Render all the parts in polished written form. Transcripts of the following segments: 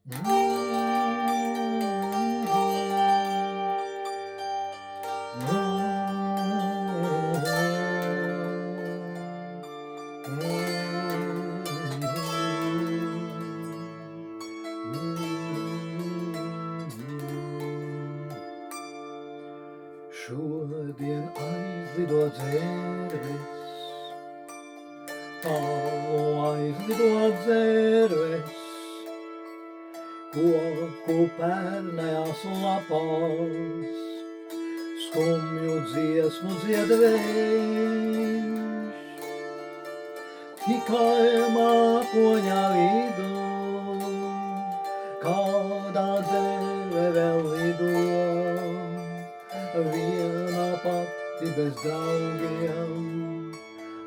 Šodien aizlido dzērves, tālu aizlido dzērves, koku pērnējās lapās, skumju dziesmu dzied vējš, tikai mākoņa vidū, kādā dzērve vēl lido. Viena pati bez draugiem,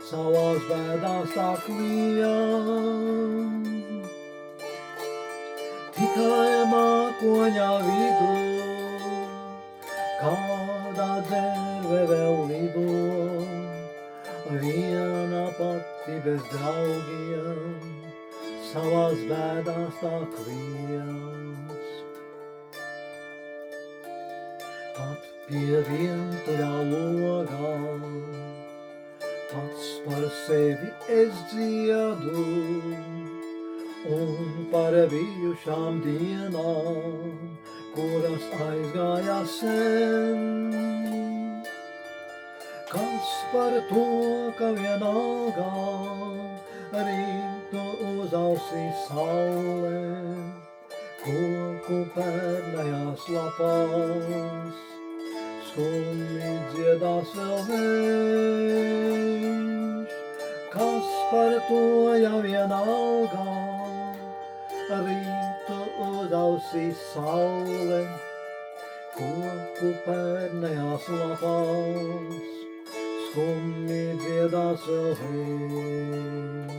savās bēdās tā klien. Tikai mākoņa vidū, kādā dzērve vēl lido. Viena pati bez draugiem, savās bēdās tā kliens. Pat pie vientuļā logā, pats par sevi es dziedu, un par bijušām dienām, kuras aizgāja sen. Kas par to, ka vienalgā rītu uz ausīs saule, koku pērnējās lapās, skumji dziedās vēl vējš. Kas par to, ja vienalgā rītu uz ausīs saule, koku pērnējās lapās, skumji dziedās vēl vējš.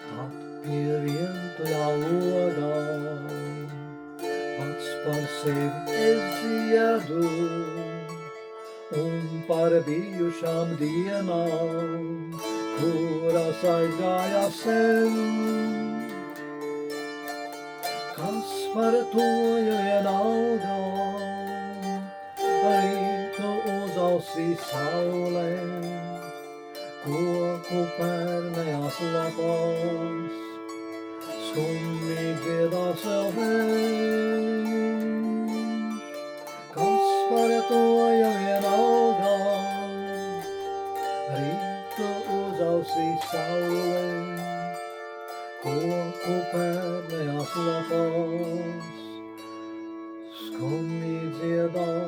Pat pie vientuļā logā, pats par sevi es dziedu, un par bijušām dienām, kuras aizgāja sen. Kas par to, ja vienalgā rītu uz ausīs saulē, koku pērnējās lapās, skumji dziedās vēl vējš. Kas par to, ja vienalgā rītu uz ausīs saulē, koku pērnējās lapās, skumji dziedās